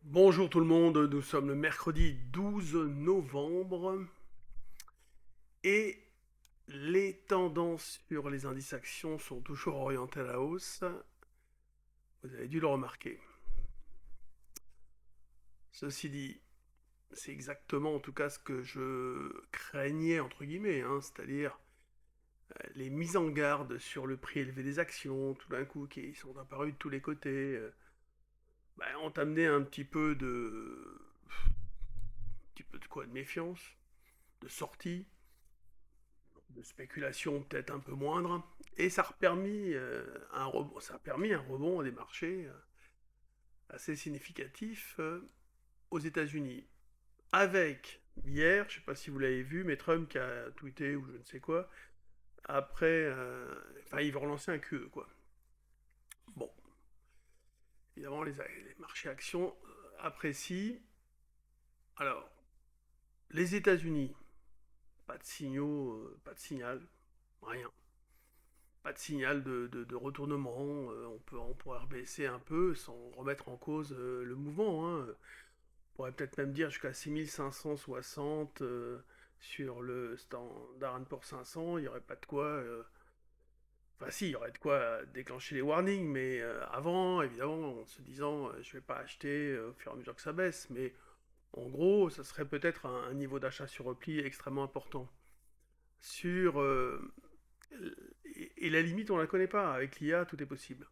Bonjour tout le monde, nous sommes le mercredi 12 novembre et les tendances sur les indices actions sont toujours orientées à la hausse. Vous avez dû le remarquer. Ceci dit, c'est exactement en tout cas ce que je craignais entre guillemets, hein, c'est-à-dire les mises en garde sur le prix élevé des actions, tout d'un coup qui sont apparues de tous les côtés, ont amené un petit peu de quoi, de méfiance, de sortie, de spéculation peut-être un peu moindre, et ça a permis un rebond des marchés assez significatif aux États-Unis. Avec hier, je ne sais pas si vous l'avez vu, mais Trump qui a tweeté ou je ne sais quoi, après, il veut relancer un QE quoi. Bon, évidemment les marchés actions apprécient. Alors, les États-Unis, pas de signaux, pas de signal, rien. Pas de signal de retournement. On pourrait rebaisser un peu sans remettre en cause le mouvement, hein. On pourrait peut-être même dire jusqu'à 6560 sur le Standard Poor's 500. Il n'y aurait pas de quoi. Enfin, si, il y aurait de quoi déclencher les warnings, mais avant, évidemment, en se disant je vais pas acheter au fur et à mesure que ça baisse. Mais en gros, ça serait peut-être un niveau d'achat sur repli extrêmement important. Sur. Et la limite, on la connaît pas. Avec l'IA, tout est possible.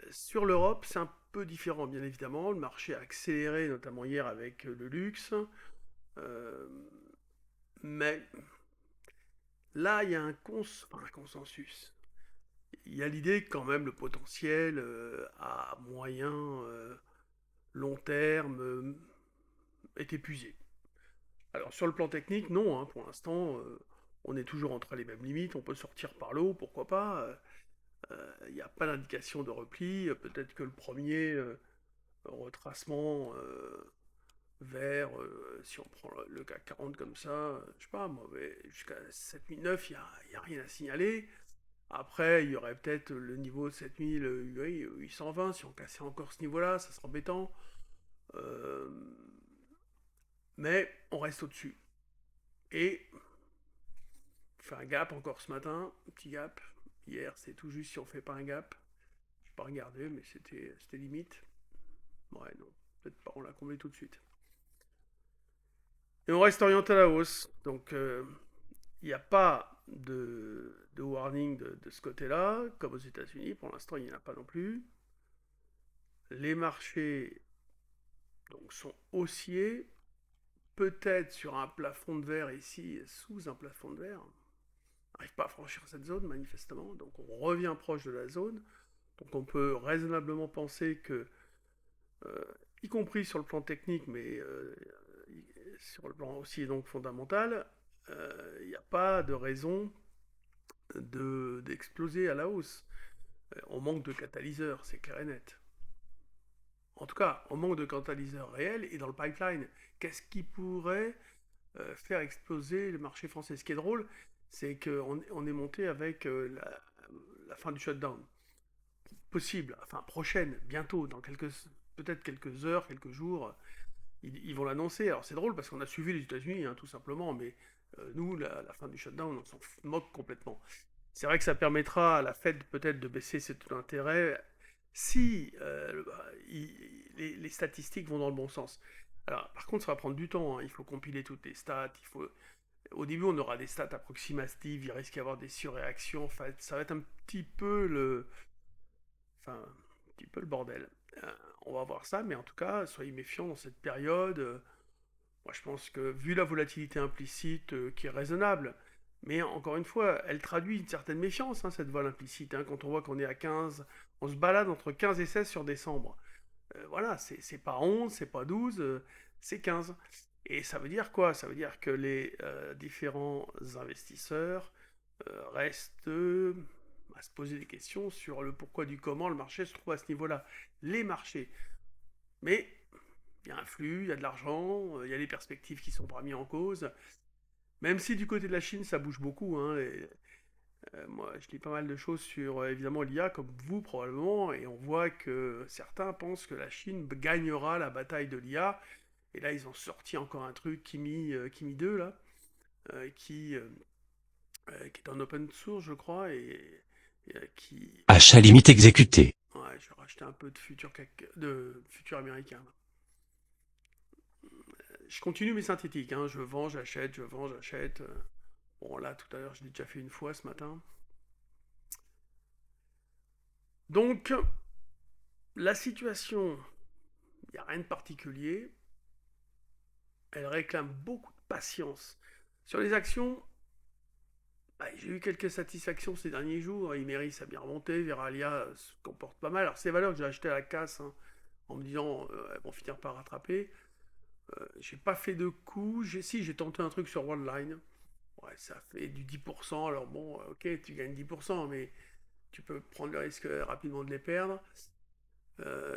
Sur l'Europe, c'est un peu différent, bien évidemment. Le marché a accéléré, notamment hier avec le luxe. Euh, mais là, il y a un consensus. Il y a l'idée que quand même le potentiel à moyen, long terme est épuisé. Alors sur le plan technique, non, hein, pour l'instant, on est toujours entre les mêmes limites. On peut sortir par le haut, pourquoi pas. Il n'y a pas d'indication de repli. Peut-être que le premier retracement vers, si on prend le CAC 40 comme ça, je sais pas, moi, jusqu'à 7009, il y a rien à signaler. Après, il y aurait peut-être le niveau 7820, si on cassait encore ce niveau-là, ça serait embêtant. Euh, mais on reste au-dessus. Et on fait un gap encore ce matin, un petit gap. Hier, c'est tout juste si on fait pas un gap. Je n'ai pas regardé, mais c'était limite. Ouais, non, peut-être pas, on l'a comblé tout de suite. Et on reste orienté à la hausse. Donc, il n'y a pas de warning de ce côté-là, comme aux États-Unis. Pour l'instant, il n'y en a pas non plus. Les marchés donc, sont haussiers, peut-être sur un plafond de verre ici, sous un plafond de verre. On n'arrive pas à franchir cette zone, manifestement. Donc, on revient proche de la zone. Donc, on peut raisonnablement penser que, euh, y compris sur le plan technique, mais sur le plan aussi donc fondamental, il n'y a pas de raison d'exploser à la hausse. On manque de catalyseurs, c'est clair et net. En tout cas, on manque de catalyseurs réels et dans le pipeline. Qu'est-ce qui pourrait faire exploser le marché français? Ce qui est drôle, c'est qu'on est monté avec la fin du shutdown. Possible, enfin prochaine, bientôt, dans peut-être quelques heures, quelques jours, ils vont l'annoncer. Alors c'est drôle parce qu'on a suivi les États-Unis, hein, tout simplement, mais nous, la fin du shutdown, on s'en moque complètement. C'est vrai que ça permettra à la Fed peut-être de baisser ses taux d'intérêt si les statistiques vont dans le bon sens. Alors, par contre, ça va prendre du temps, hein. Il faut compiler toutes les stats. Au début, on aura des stats approximatives. Il risque d'y avoir des surréactions. Enfin, ça va être un petit peu le bordel. Euh, on va voir ça, mais en tout cas, soyez méfiants dans cette période. Moi, je pense que vu la volatilité implicite qui est raisonnable, mais encore une fois, elle traduit une certaine méfiance, hein, cette vol implicite. Hein, quand on voit qu'on est à 15, on se balade entre 15 et 16 sur décembre. Voilà, c'est pas 11, c'est pas 12, c'est 15. Et ça veut dire quoi? Ça veut dire que les différents investisseurs restent à se poser des questions sur le pourquoi du comment le marché se trouve à ce niveau-là. Les marchés. Mais il y a un flux, il y a de l'argent, il y a des perspectives qui sont pas mises en cause. Même si du côté de la Chine, ça bouge beaucoup, hein, Moi, je lis pas mal de choses sur évidemment l'IA, comme vous probablement, et on voit que certains pensent que la Chine gagnera la bataille de l'IA. Et là, ils ont sorti encore un truc, Kimi 2, là, qui est en open source, je crois, et qui... Achat limite exécuté. Ouais, je vais racheter un peu de futur américain. Je continue mes synthétiques, hein. Je vends, j'achète, je vends, j'achète. Bon, là, tout à l'heure, je l'ai déjà fait une fois ce matin. Donc, la situation, il n'y a rien de particulier. Elle réclame beaucoup de patience. Sur les actions, bah, j'ai eu quelques satisfactions ces derniers jours. Imeris a bien remonté, Veralia se comporte pas mal. Alors, ces valeurs que j'ai achetées à la casse, hein, en me disant elles vont finir par rattraper. J'ai pas fait de coup. Si, j'ai tenté un truc sur Worldline. Ouais, ça fait du 10%. Alors bon, ok, tu gagnes 10%, mais tu peux prendre le risque rapidement de les perdre.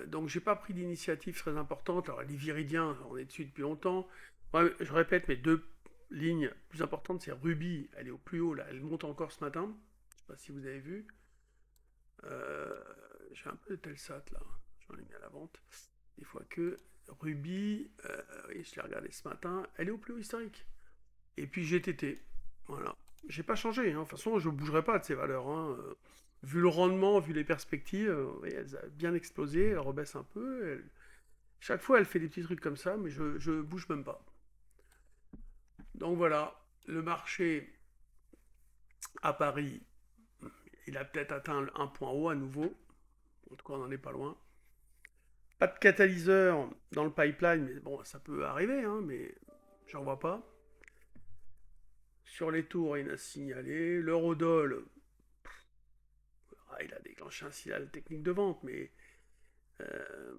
Donc j'ai pas pris d'initiative très importante. Alors les viridiens, on est dessus depuis longtemps. Ouais, je répète, mes deux lignes plus importantes, c'est Ruby, elle est au plus haut là, elle monte encore ce matin. Je sais pas si vous avez vu. Euh, j'ai un peu de Telsat là, j'en ai mis à la vente. Des fois que Ruby, oui, je l'ai regardé ce matin, elle est au plus haut historique. Et puis GTT, voilà. J'ai pas changé, hein. De toute façon, je bougerai pas de ces valeurs, hein. Vu le rendement, vu les perspectives, oui, elles ont bien explosé, elles rebaissent un peu. Chaque fois, elle fait des petits trucs comme ça, mais je bouge même pas. Donc voilà, le marché à Paris, il a peut-être atteint un point haut à nouveau. En tout cas, on n'en est pas loin. Pas de catalyseur dans le pipeline, mais bon, ça peut arriver, hein, mais j'en vois pas. Sur les tours, il a signalé. L'eurodoll, il a déclenché un signal technique de vente, mais euh,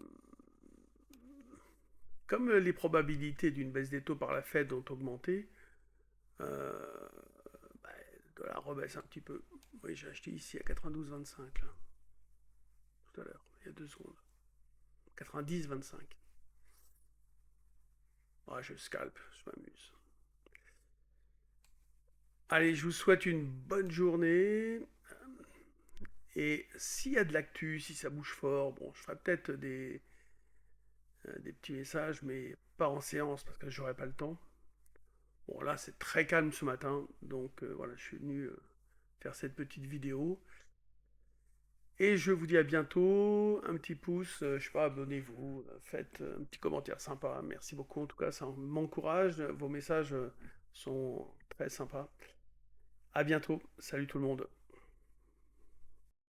comme les probabilités d'une baisse des taux par la Fed ont augmenté, euh, bah, le dollar rebaisse un petit peu. Oui, j'ai acheté ici à 92,25 là, tout à l'heure, il y a 2 secondes. 90,25. Ah, je scalpe, je m'amuse. Allez, je vous souhaite une bonne journée. Et s'il y a de l'actu, si ça bouge fort, bon, je ferai peut-être des petits messages, mais pas en séance parce que j'aurai pas le temps. Bon, là, c'est très calme ce matin, donc voilà, je suis venu faire cette petite vidéo. Et je vous dis à bientôt. Un petit pouce, je sais pas, abonnez-vous, faites un petit commentaire sympa. Merci beaucoup, en tout cas, ça m'encourage. Vos messages sont très sympas. À bientôt. Salut tout le monde.